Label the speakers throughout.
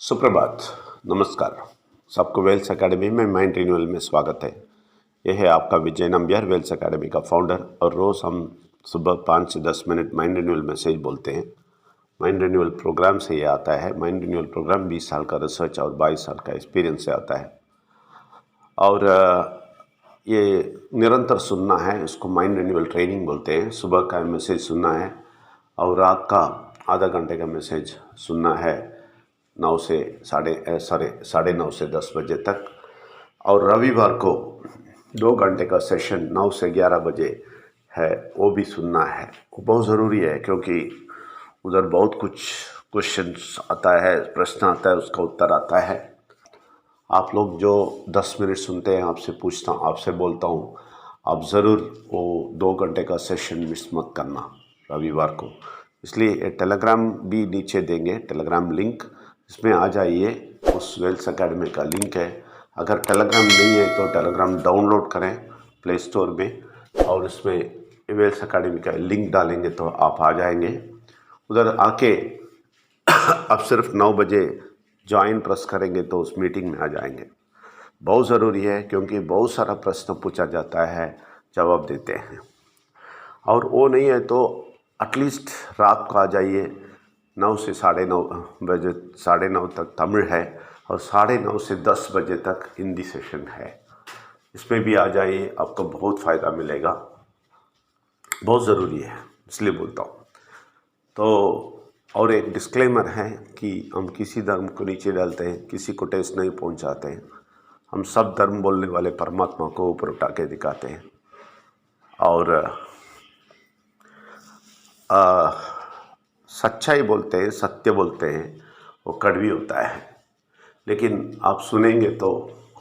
Speaker 1: सुप्रभात, नमस्कार। सबको वेल्स एकेडमी में माइंड रिन्यूअल में स्वागत है। यह है आपका विजय नंबियार, वेल्स एकेडमी का फाउंडर। और रोज़ हम सुबह 5 से 10 मिनट माइंड रिन्यूअल मैसेज बोलते हैं। माइंड रिन्यूअल प्रोग्राम से ये आता है। माइंड रिन्यूअल प्रोग्राम 20 साल का रिसर्च और 22 साल का एक्सपीरियंस से आता है। और ये निरंतर सुनना है, इसको माइंड रिन्यूअल ट्रेनिंग बोलते हैं। सुबह का मैसेज सुनना है और रात का आधा घंटे का मैसेज सुनना है 9 से साढ़े 9 से 10 बजे तक। और रविवार को 2 घंटे का सेशन 9 से 11 बजे है, वो भी सुनना है। वो बहुत ज़रूरी है क्योंकि उधर बहुत कुछ क्वेश्चंस आता है, प्रश्न आता है, उसका उत्तर आता है। आप लोग जो 10 मिनट सुनते हैं, आपसे बोलता हूँ, आप ज़रूर वो 2 घंटे का सेशन मिस मत करना रविवार को। इसलिए टेलीग्राम भी नीचे देंगे, टेलीग्राम लिंक, इसमें आ जाइए। उस वेल्स एकेडमी का लिंक है। अगर टेलीग्राम नहीं है तो टेलीग्राम डाउनलोड करें प्ले स्टोर में, और इसमें वेल्स एकेडमी का लिंक डालेंगे तो आप आ जाएंगे। उधर आके आप सिर्फ 9 बजे ज्वाइन प्रेस करेंगे तो उस मीटिंग में आ जाएंगे। बहुत ज़रूरी है क्योंकि बहुत सारा प्रश्न पूछा जाता है, जवाब देते हैं। और वो नहीं है तो एटलीस्ट रात को आ जाइए। 9 से साढ़े 9 बजे, 9:30 तक तमिल है और 9:30 से 10 बजे तक हिंदी सेशन है। इसमें भी आ जाइए, आपको बहुत फ़ायदा मिलेगा। बहुत ज़रूरी है, इसलिए बोलता हूँ। तो और एक डिस्क्लेमर है कि हम किसी धर्म को नीचे डालते हैं, किसी को ठेस नहीं पहुँचाते हैं। हम सब धर्म बोलने वाले परमात्मा को ऊपर उठा के दिखाते हैं। और सच्चाई बोलते हैं, सत्य बोलते हैं, वो कड़वी होता है, लेकिन आप सुनेंगे तो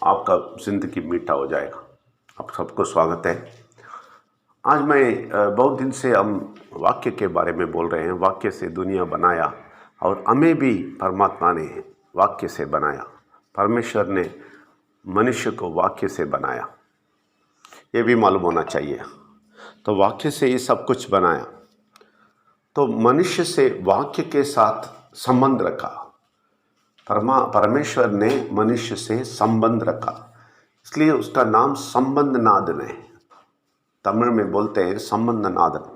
Speaker 1: आपका ज़िंदगी मीठा हो जाएगा। आप सबको स्वागत है। आज मैं बहुत दिन से हम वाक्य के बारे में बोल रहे हैं। वाक्य से दुनिया बनाया और हमें भी परमात्मा ने वाक्य से बनाया। परमेश्वर ने मनुष्य को वाक्य से बनाया, ये भी मालूम होना चाहिए। तो वाक्य से ये सब कुछ बनाया, तो मनुष्य से वाक्य के साथ संबंध रखा। परमेश्वर ने मनुष्य से संबंध रखा, इसलिए उसका नाम संबंध नादन है। तमिल में बोलते हैं संबंध नादन।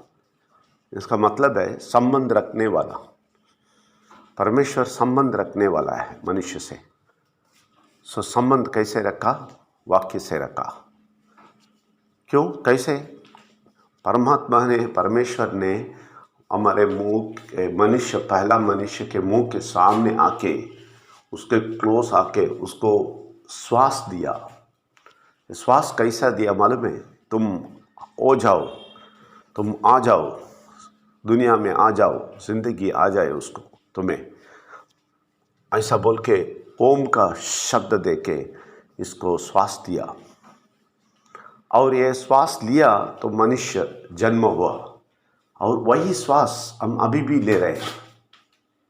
Speaker 1: इसका मतलब है संबंध रखने वाला। परमेश्वर संबंध रखने वाला है मनुष्य से। सो संबंध कैसे रखा? वाक्य से रखा। क्यों, कैसे? परमेश्वर ने हमारे पहला मनुष्य के मुंह के सामने आके, उसके क्लोज आके उसको श्वास दिया। श्वास कैसा दिया मालूम है? तुम हो जाओ, तुम आ जाओ, दुनिया में आ जाओ, जिंदगी आ जाए उसको तुम्हें, ऐसा बोल के ओम का शब्द दे के इसको श्वास दिया। और ये श्वास लिया तो मनुष्य जन्म हुआ, और वही श्वास हम अभी भी ले रहे हैं।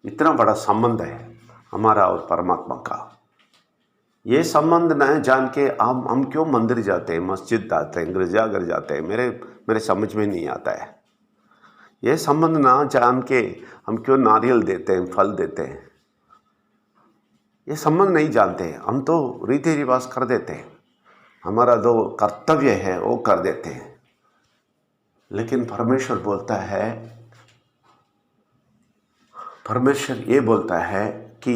Speaker 1: इतना बड़ा संबंध है हमारा और परमात्मा का। ये संबंध न जान के हम क्यों मंदिर जाते हैं, मस्जिद जाते हैं, गिरजाघर जाते हैं? मेरे समझ में नहीं आता है। ये संबंध ना जान के हम क्यों नारियल देते हैं, फल देते हैं? ये संबंध नहीं जानते हैं। हम तो रीति रिवाज कर देते हैं, हमारा जो कर्तव्य है वो कर देते हैं। लेकिन परमेश्वर ये बोलता है कि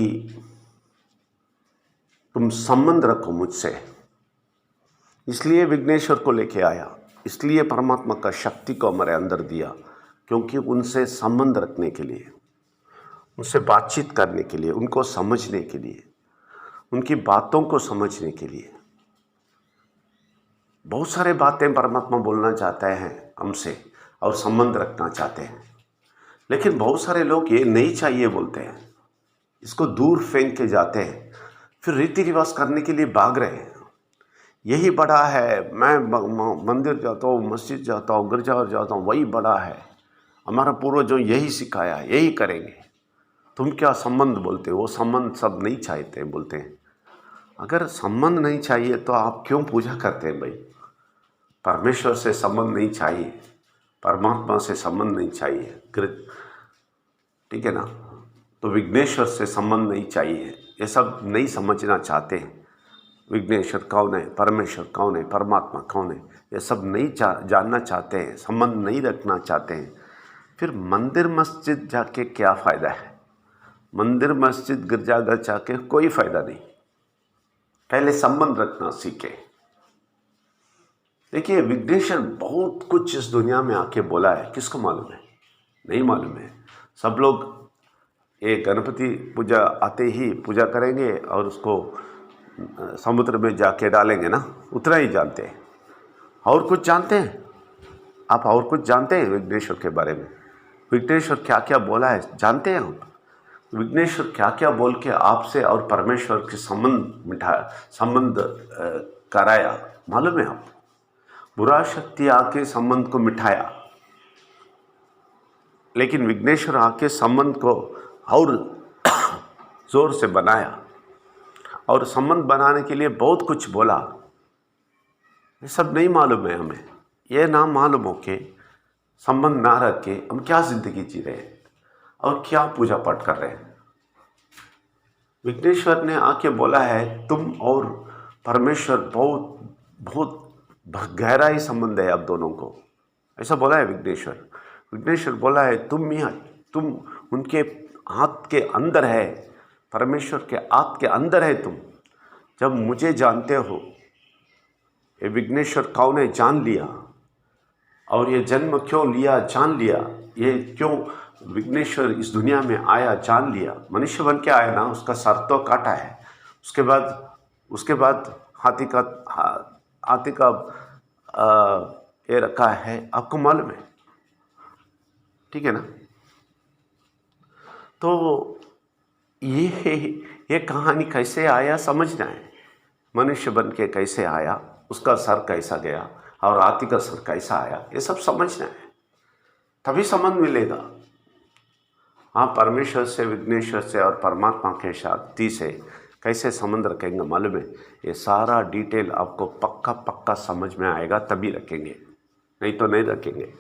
Speaker 1: तुम संबंध रखो मुझसे। इसलिए विघ्नेश्वर को लेके आया, इसलिए परमात्मा का शक्ति को हमारे अंदर दिया, क्योंकि उनसे संबंध रखने के लिए, उनसे बातचीत करने के लिए, उनको समझने के लिए, उनकी बातों को समझने के लिए। बहुत सारे बातें परमात्मा बोलना चाहते हैं हमसे और संबंध रखना चाहते हैं, लेकिन बहुत सारे लोग ये नहीं चाहिए बोलते हैं, इसको दूर फेंक के जाते हैं, फिर रीति रिवाज करने के लिए भाग रहे हैं। यही बड़ा है, मैं मंदिर जाता हूँ, मस्जिद जाता हूँ, गिरजाघर जाता हूँ, वही बड़ा है, हमारा पूर्वजों यही सिखाया, यही करेंगे। तुम क्या संबंध बोलते हो? वो संबंध सब नहीं चाहते बोलते हैं। अगर संबंध नहीं चाहिए तो आप क्यों पूजा करते हैं भाई? परमेश्वर से संबंध नहीं चाहिए, परमात्मा से संबंध नहीं चाहिए, ठीक है ना? तो विघ्नेश्वर से संबंध नहीं चाहिए। ये सब नहीं समझना चाहते हैं। विघ्नेश्वर कौन है, परमेश्वर कौन है, परमात्मा कौन है, ये सब नहीं जानना चाहते हैं, संबंध नहीं रखना चाहते हैं। फिर मंदिर मस्जिद जाके क्या फ़ायदा है? मंदिर मस्जिद गिरजाघर जाके कोई फ़ायदा नहीं। पहले संबंध रखना सीखे। देखिए, विघ्नेश्वर बहुत कुछ इस दुनिया में आके बोला है, किसको मालूम है? नहीं मालूम है। सब लोग ये गणपति पूजा आते ही पूजा करेंगे और उसको समुद्र में जाके डालेंगे ना, उतना ही जानते हैं। और कुछ जानते हैं आप? और कुछ जानते हैं विघ्नेश्वर के बारे में? विघ्नेश्वर क्या क्या बोला है जानते हैं आप? विघ्नेश्वर क्या क्या बोल के आपसे और परमेश्वर के संबंध कराया मालूम है आप? बुरा शक्ति आके संबंध को मिठाया, लेकिन विघ्नेश्वर आके संबंध को और जोर से बनाया और संबंध बनाने के लिए बहुत कुछ बोला। ये सब नहीं मालूम है हमें। ये ना मालूम हो के संबंध ना रख के हम क्या जिंदगी जी रहे हैं और क्या पूजा पाठ कर रहे हैं। विघ्नेश्वर ने आके बोला है तुम और परमेश्वर बहुत बहुत गहरा ही संबंध है आप दोनों को, ऐसा बोला है विघ्नेश्वर। विघ्नेश्वर बोला है तुम उनके हाथ के अंदर है, परमेश्वर के हाथ के अंदर है तुम। जब मुझे जानते हो, ये विघ्नेश्वर कौन है जान लिया, और ये जन्म क्यों लिया जान लिया, ये क्यों विघ्नेश्वर इस दुनिया में आया जान लिया। मनुष्य बन के आया ना, उसका सर तो काटा है, उसके बाद हाथी का ये रखा है, आपको मालूम है, ठीक है ना। तो ये कहानी कैसे आया समझना है। मनुष्य बन के कैसे आया, उसका सर कैसा गया और हाथी का सर कैसा आया, ये सब समझना है, तभी संबंध मिलेगा। हाँ, परमेश्वर से, विघ्नेश्वर से और परमात्मा के शक्ति से कैसे संबंध रखेंगे मालूम है। ये सारा डिटेल आपको पक्का समझ में आएगा, तभी रखेंगे, नहीं तो नहीं रखेंगे।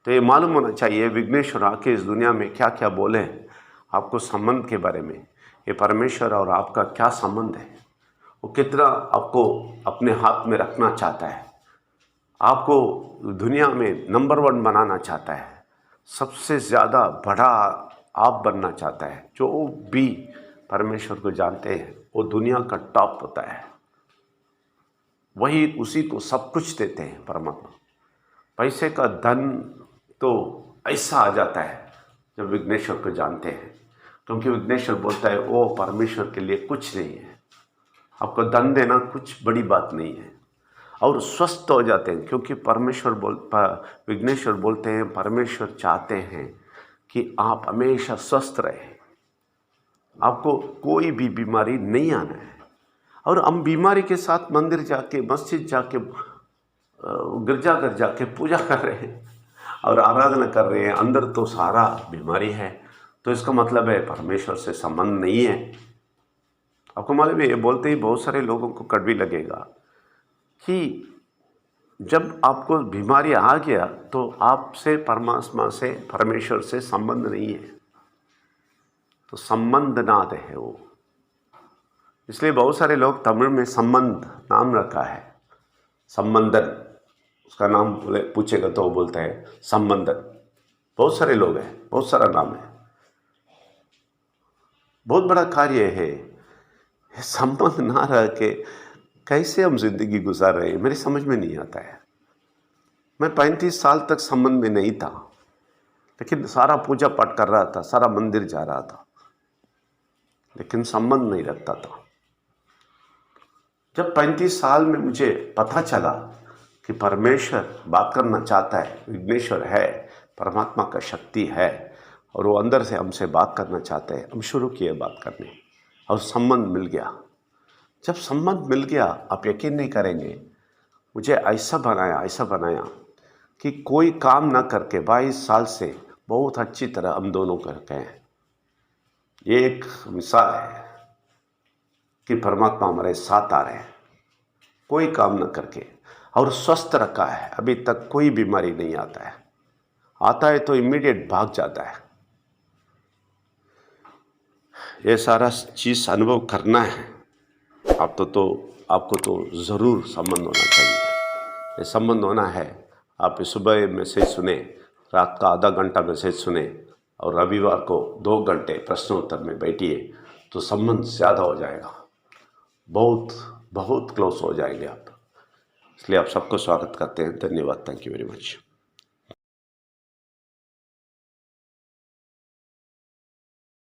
Speaker 1: तो ये मालूम होना चाहिए विघ्नेश्वर आके इस दुनिया में क्या क्या बोले हैं आपको संबंध के बारे में। ये परमेश्वर और आपका क्या संबंध है, वो कितना आपको अपने हाथ में रखना चाहता है, आपको दुनिया में नंबर 1 बनाना चाहता है, सबसे ज़्यादा बड़ा आप बनना चाहता है। जो भी परमेश्वर को जानते हैं वो दुनिया का टॉप होता है, वही उसी को सब कुछ देते हैं परमात्मा। पैसे का धन तो ऐसा आ जाता है जब विघ्नेश्वर को जानते हैं, क्योंकि विघ्नेश्वर बोलता है वो परमेश्वर के लिए कुछ नहीं है, आपको धन देना कुछ बड़ी बात नहीं है। और स्वस्थ हो जाते हैं, क्योंकि विघ्नेश्वर बोलते हैं, परमेश्वर चाहते हैं कि आप हमेशा स्वस्थ रहें, आपको कोई भी बीमारी नहीं आना है। और हम बीमारी के साथ मंदिर जाके, मस्जिद जाके, गिरजाघर जाके पूजा कर रहे हैं और आराधना कर रहे हैं, अंदर तो सारा बीमारी है। तो इसका मतलब है परमेश्वर से संबंध नहीं है। आपको मालूम है, ये बोलते ही बहुत सारे लोगों को कड़वी लगेगा कि जब आपको बीमारी आ गया तो आपसे, परमात्मा से, परमेश्वर से संबंध नहीं है, तो संबंध नाद है वो। इसलिए बहुत सारे लोग तमिल में संबंध नाम रखा है, संबंधन, उसका नाम पूछेगा तो वो बोलता है संबंधन। बहुत सारे लोग हैं, बहुत सारा नाम है, बहुत बड़ा कार्य है। संबंध ना रह के कैसे हम जिंदगी गुजार रहे हैं, मेरी समझ में नहीं आता है। मैं 35 साल तक संबंध में नहीं था, लेकिन सारा पूजा पाठ कर रहा था, सारा मंदिर जा रहा था, लेकिन संबंध नहीं रखता था। जब 35 साल में मुझे पता चला कि परमेश्वर बात करना चाहता है, विघ्नेश्वर है, परमात्मा का शक्ति है और वो अंदर से हमसे बात करना चाहते हैं, हम शुरू किए बात करने और संबंध मिल गया। जब संबंध मिल गया, आप यकीन नहीं करेंगे, मुझे ऐसा बनाया कि कोई काम ना करके 22 साल से बहुत अच्छी तरह हम दोनों करके हैं। ये एक मिसाल है कि परमात्मा हमारे साथ आ रहे हैं, कोई काम ना करके, और स्वस्थ रखा है। अभी तक कोई बीमारी नहीं आता है, आता है तो इमीडिएट भाग जाता है। ये सारा चीज़ अनुभव करना है आपको तो ज़रूर संबंध होना चाहिए। ये संबंध होना है, आप सुबह मैसेज सुने, रात का आधा घंटा मैसेज सुने और रविवार को 2 घंटे प्रश्न उत्तर में बैठिए तो संबंध ज़्यादा हो जाएगा, बहुत बहुत क्लोज हो जाएंगे आप। इसलिए आप सबको स्वागत करते हैं। धन्यवाद। Thank you very much.